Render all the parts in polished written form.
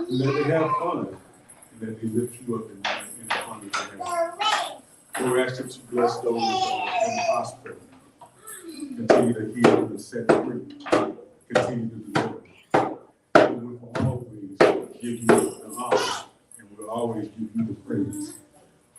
and that they have fun, and that they lift you up in the fun that they have. So we ask that you bless those in the hospital. Continue to heal and set free. Continue to deliver. And we will always give you the honor, and we'll always give you the praise.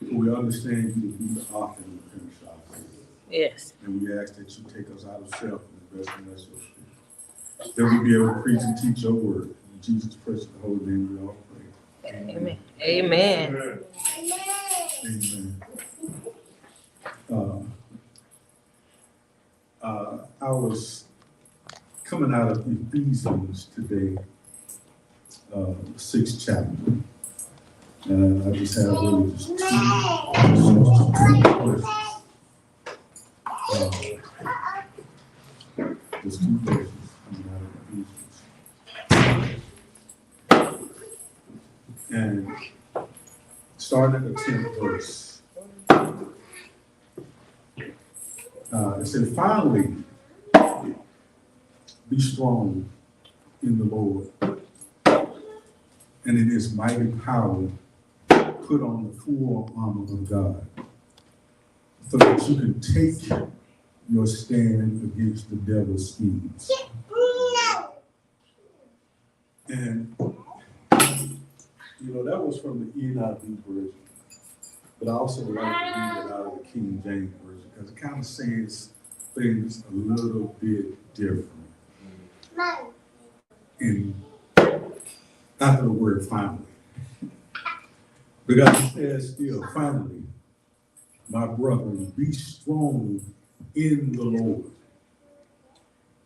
We understand you to be the author and the finisher of our faith. Yes. And we ask that you take us out of self and invest in us your spirit. That we be able to preach and teach your word. In Jesus' precious and holy name we all pray. Amen. Amen. Amen. I was coming out of Ephesians today, 6th chapter. And I just have really just two verses. Just two verses coming out of Ephesians. And starting at the 10th verse. It said, finally, be strong in the Lord and in his mighty power. Put on the full armor of God so that you can take your stand against the devil's schemes. And, that was from the NIV version, but I also like to read it out of the King James version because it kind of says things a little bit different. And after the word finally. Because it says still, finally, my brethren, be strong in the Lord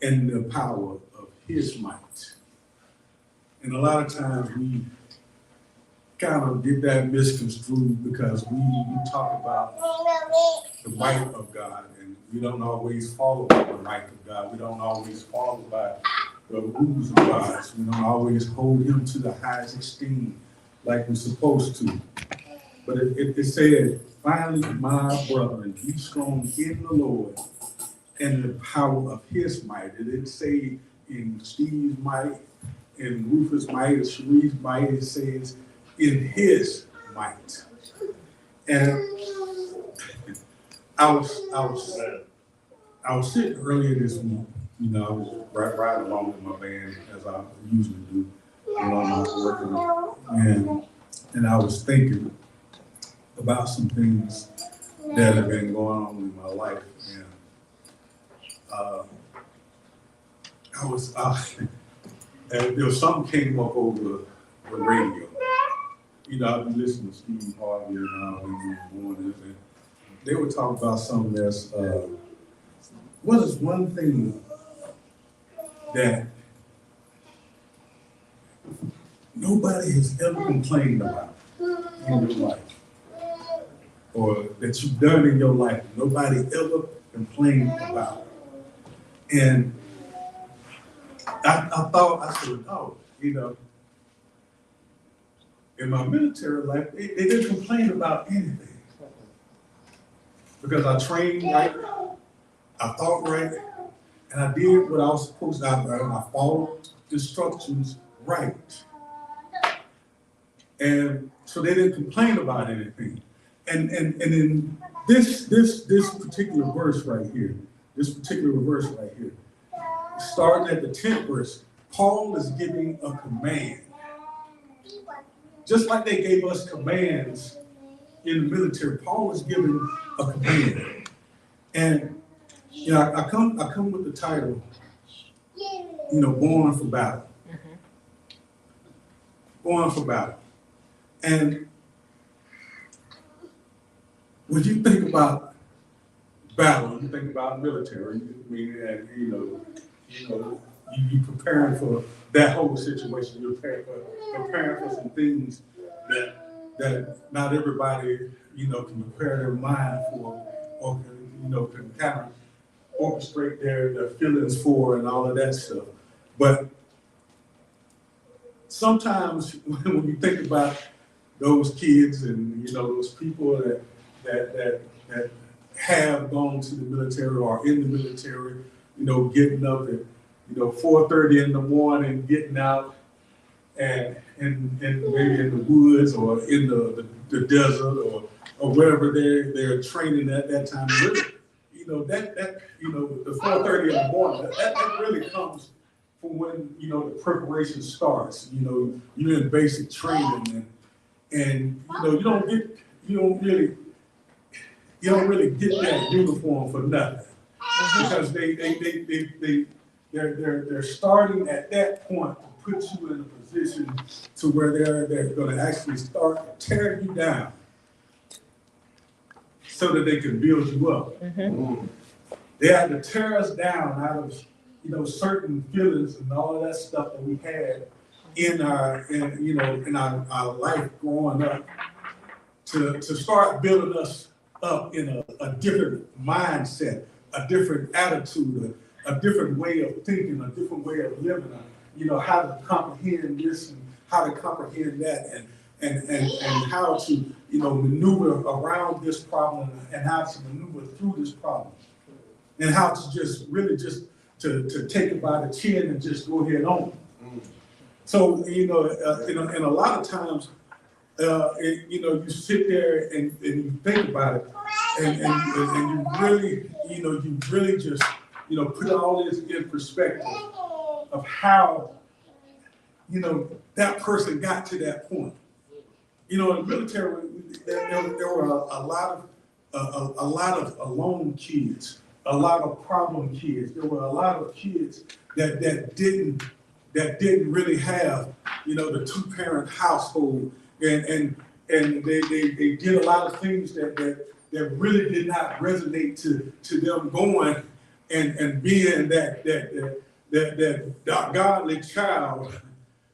and the power of his might. And a lot of times we kind of get that misconstrued because we talk about the might of God, and we don't always follow the might of God. We don't always follow by the rules of God. We don't always hold him to the highest esteem like we're supposed to. But it said, finally, my brethren, be strong in the Lord and the power of his might. It didn't say in Steve's might, in Rufus' might, or Cherie's might. It says in his might. And I was sitting earlier this week, I was riding along with my band as I usually do when I'm not working. And I was thinking about some things that have been going on in my life. And something came up over the radio. I've been listening to Steve Harvey and and they were talking about something that's what is one thing that nobody has ever complained about in your life, or that you've done in your life, nobody ever complained about. And I said, in my military life, they didn't complain about anything. Because I trained right, I thought right, and I did what I was supposed to. I followed the instructions right. And so they didn't complain about anything. And in this particular verse right here, starting at the 10th verse, Paul is giving a command. Just like they gave us commands in the military, Paul is giving a command. And I come with the title, Born for Battle. Mm-hmm. Born for battle. And when you think about battle, you think about military, you're preparing for that whole situation. You're preparing for some things that not everybody, can prepare their mind for, or can kind of orchestrate their feelings for and all of that stuff. But sometimes when you think about those kids and those people that have gone to the military or in the military, getting up at 4:30 in the morning, getting out and maybe in the woods or in the desert or wherever they're training at that time. Really, the 4:30 in the morning, that really comes from when, the preparation starts. You're in basic training and you don't really get that uniform for nothing. Because they're starting at that point to put you in a position to where they're going to actually start tearing you down so that they can build you up. They had to tear us down out of certain feelings and all of that stuff that we had in our life growing up to start building us up in a different mindset, a different attitude, a different way of thinking, a different way of living, how to comprehend this and how to comprehend that and how to, maneuver around this problem and how to maneuver through this problem and how to just to take it by the chin and just go ahead on. So, and a lot of times, you sit there and you think about it and you really just, put all this in perspective of how, that person got to that point. In the military, there were a lot of alone kids, a lot of problem kids. There were a lot of kids that didn't really have, the two-parent household, and they did a lot of things that really did not resonate to them going and being that godly child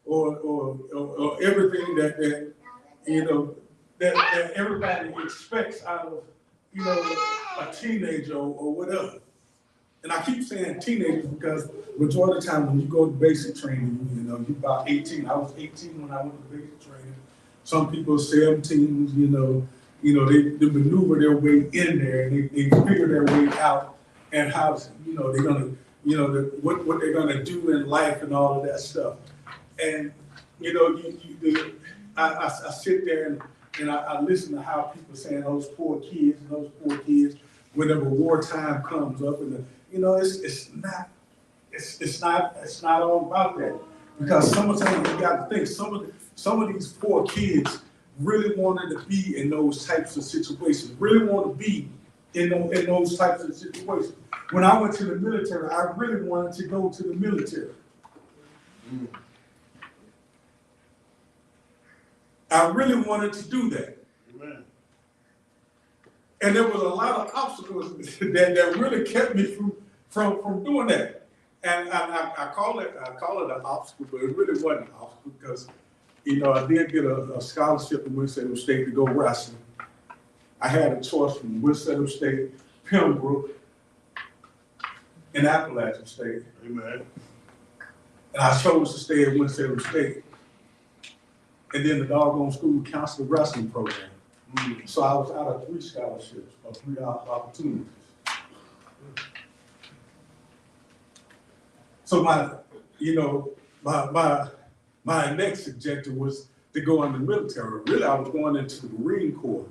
or everything that everybody expects out of a teenager or whatever. And I keep saying teenagers because majority of the time when you go to basic training, you're about 18. I was 18 when I went to basic training. Some people 17, they maneuver their way in there and they figure their way out and how, they're gonna, what they're gonna do in life and all of that stuff. And, I sit there and I listen to how people saying those poor kids, whenever wartime comes up, and it's not all about that. Because sometimes you got to think some of these poor kids really wanted to be in those types of situations, really want to be in those types of situations. When I went to the military, I really wanted to go to the military. I really wanted to do that. Amen. And there was a lot of obstacles that really kept me from doing that. And I call it an obstacle, but it really wasn't an obstacle because, I did get a scholarship from Winston State to go wrestling. I had a choice from Winston State, Pembroke, and Appalachian State. Amen. And I chose to stay at Winston State. And then the doggone school counseled the wrestling program. So I was out of 3 scholarships or 3 opportunities. So my next objective was to go in the military. Really, I was going into the Marine Corps.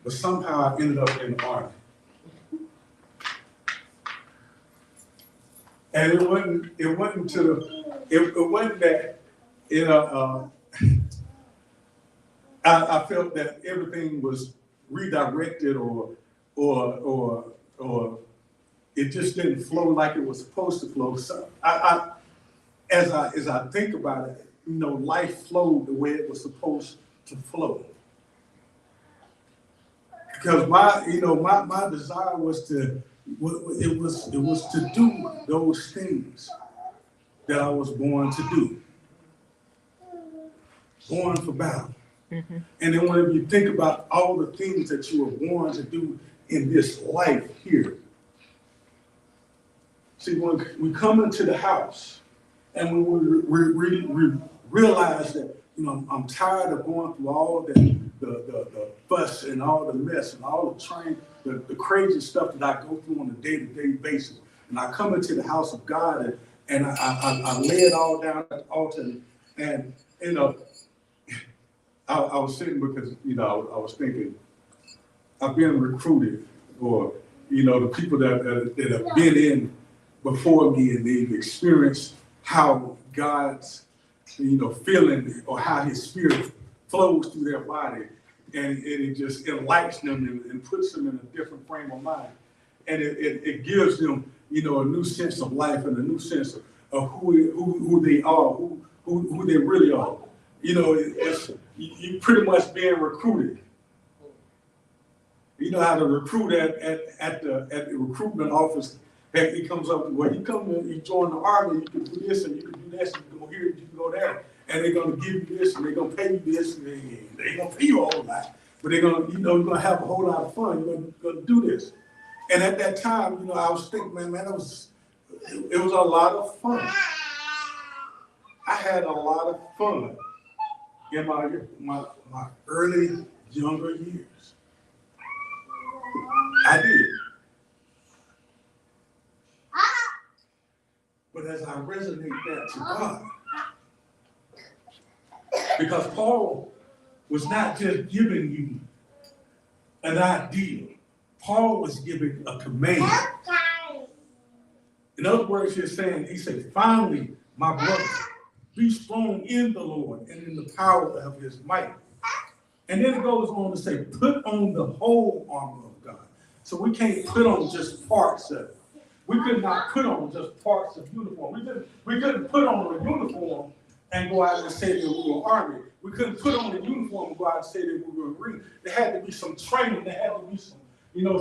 But somehow I ended up in the Army. And it wasn't that, I felt that everything was redirected or it just didn't flow like it was supposed to flow. So as I think about it, life flowed the way it was supposed to flow. Because my desire was to do those things that I was born to do. Born for battle. Mm-hmm. And then when you think about all the things that you were born to do in this life here. See, when we come into the house and we realize that, I'm tired of going through all the fuss and all the mess and all the crazy stuff that I go through on a day-to-day basis. And I come into the house of God And I lay it all down at the altar. And, you know, I was sitting because, you know, I was thinking, I've been recruited, or, you know, the people that have been in before me, and they've experienced how God's, you know, feeling, or how his spirit flows through their body, and it just enlightens them and puts them in a different frame of mind. And it gives them, you know, a new sense of life and a new sense of who they are, who they really are. You know, it's you pretty much being recruited. You know how to recruit at the recruitment office. He comes up, well, you come in, you join the army, you can do this and you can do this, and you can go here, you can go there, and they're gonna give you this and they're gonna pay you this, and they ain't gonna pay you a whole lot, but they're gonna, you know, you're gonna have a whole lot of fun. You're gonna do this. And at that time, you know, I was thinking, man, it was a lot of fun. I had a lot of fun in my early, younger years. I did. But as I resonate that to God, because Paul was not just giving you an ideal, Paul was giving a command. In other words, he said, finally, my brother, be strong in the Lord and in the power of his might. And then it goes on to say, put on the whole armor of God. So we can't put on just parts of it. We could not put on just parts of uniform. We couldn't put on a uniform and go out and say that we were army. We couldn't put on a uniform and go out and say that we were Marine. There had to be some training. There had to be some, you know,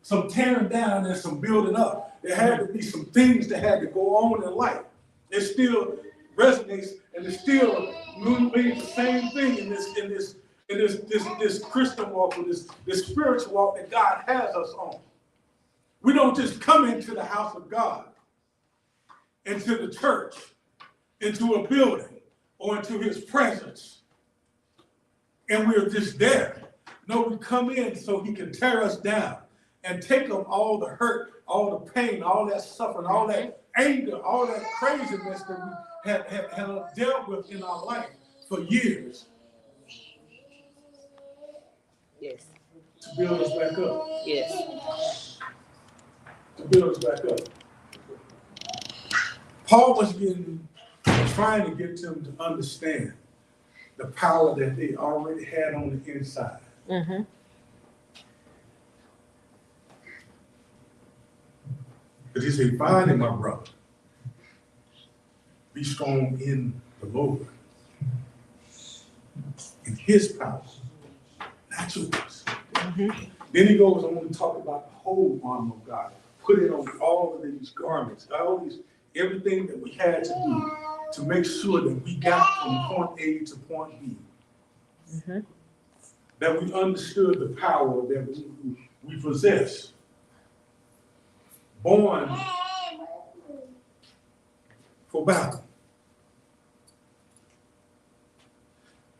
some tearing down and some building up. There had to be some things that had to go on in life. It still resonates, and it still means the same thing in this Christian walk, or this spiritual walk that God has us on. We don't just come into the house of God, into the church, into a building, or into his presence, and we're just there. No, we come in so he can tear us down and take up all the hurt, all the pain, all that suffering, all that anger, all that craziness that we have dealt with in our life for years. Yes. To build us back up. Yes. To build us back up. Paul was trying to get them to understand the power that they already had on the inside. Mm-hmm. Because he said, finally, my brother, be strong in the Lord, in his power, not yours. Mm-hmm. Then he goes on to talk about the whole armor of God, putting on all of these garments, everything that we had to do to make sure that we got from point A to point B. Mm-hmm. That we understood the power that we possess. Born for battle.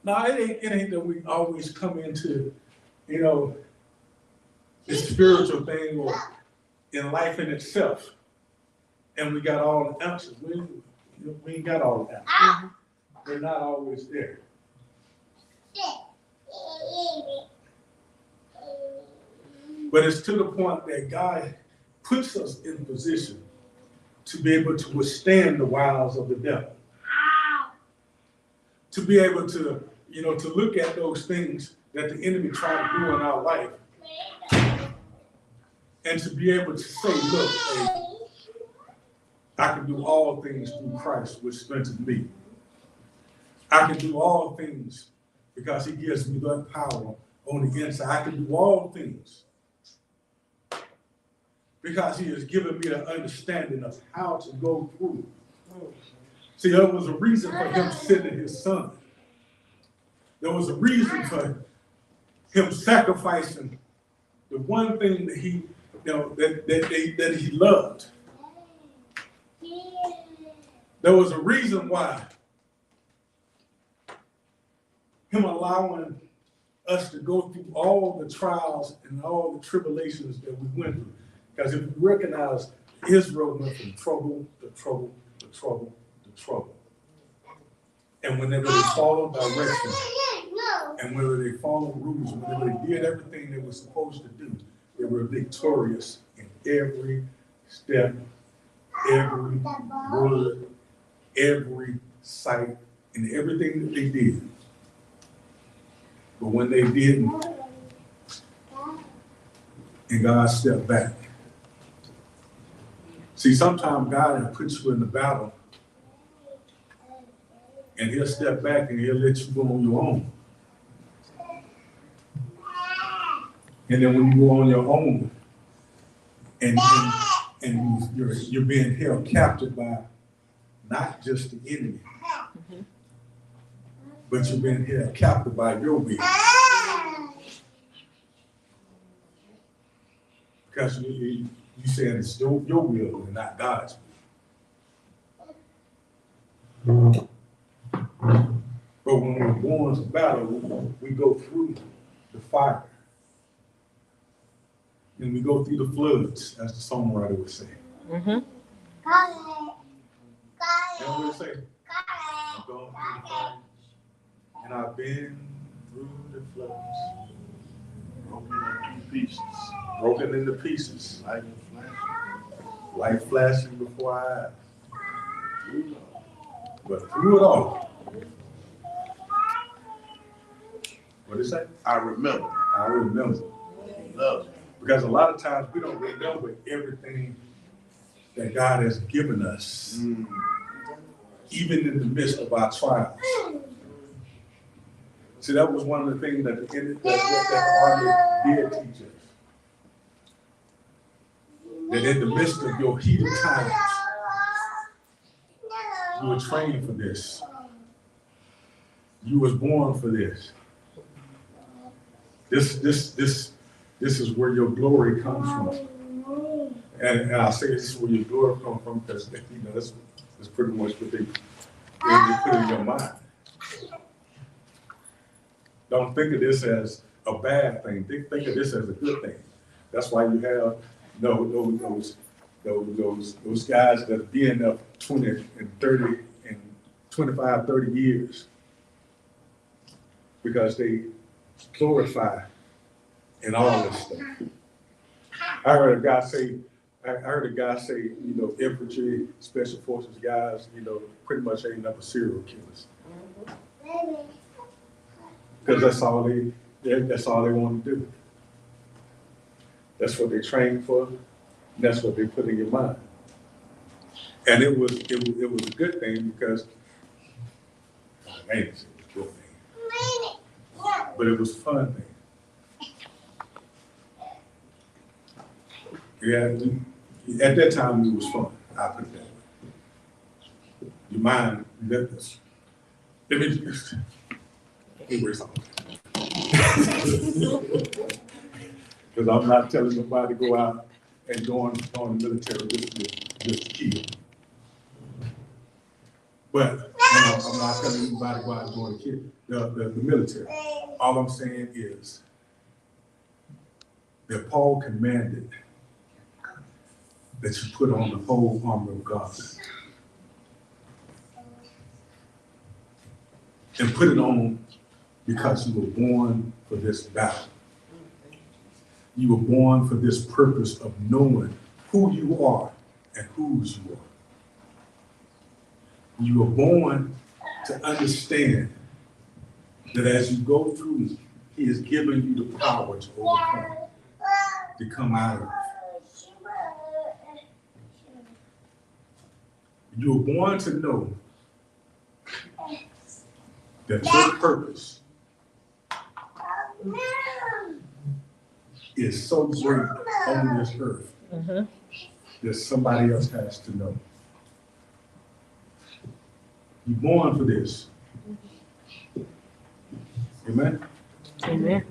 Now, it ain't that we always come into, you know, this spiritual thing or in life in itself, and we got all the answers. We ain't got all the answers. Mm-hmm. They're not always there. But it's to the point that God puts us in position to be able to withstand the wiles of the devil. To be able to, you know, to look at those things that the enemy tried to do in our life. And to be able to say, look, hey, I can do all things through Christ, which strengthens me. I can do all things because he gives me that power on the inside. I can do all things because he has given me the understanding of how to go through. See, there was a reason for him sending his son. There was a reason for him sacrificing the one thing that he, you know, that he loved. There was a reason why him allowing us to go through all the trials and all the tribulations that we went through. Because if you recognize, Israel went from trouble to trouble to trouble. And whenever they followed direction, and whether they followed rules, whenever they did everything they were supposed to do, they were victorious in every step, every word, every sight, and everything that they did. But when they didn't, and God stepped back. See, sometimes God will put you in the battle, and he'll step back and he'll let you go on your own. And then when you go on your own, and you're being held captive by not just the enemy, but you're being held captive by your will. Because you saying it's your will and not God's will. But when we're born to battle, we go through the fire. And we go through the floods, as the songwriter would say. Mm-hmm. You know what it say? I've gone through the fire, and I've been through the floods. Broken into pieces. Light flashing before our eyes. But through it all, what did it say? I remember. Because a lot of times we don't remember everything that God has given us, even in the midst of our trials. See, that was one of the things that the Army did teach us. That in the midst of your heated times, you were trained for this. You was born for this. This is where your glory comes from. And I say this is where your glory comes from because that's pretty much what they put in your mind. Don't think of this as a bad thing. Think of this as a good thing. That's why you have those guys that have been up 20 and 30 and 25, 30 years because they glorify in all this stuff. I heard a guy say, infantry, special forces guys, pretty much ain't never serial killers. Because that's all they want to do. That's what they train for. And that's what they put in your mind. And it was a good thing because I ain't say it was a good thing, but it was a fun thing. Yeah, at that time it was fun. I put it that way. Your mind, let me erase all that. Because I'm not telling nobody to go out and go on the military just to kill. But I'm not telling anybody to go out and go on the military. All I'm saying is that Paul commanded that you put on the whole armor of God. And put it on because you were born for this battle. You were born for this purpose of knowing who you are and whose you are. You were born to understand that as you go through, he has given you the power to overcome, to come out of it. You were born to know that your purpose is so great on this earth that somebody else has to know. You're born for this. Amen? Amen.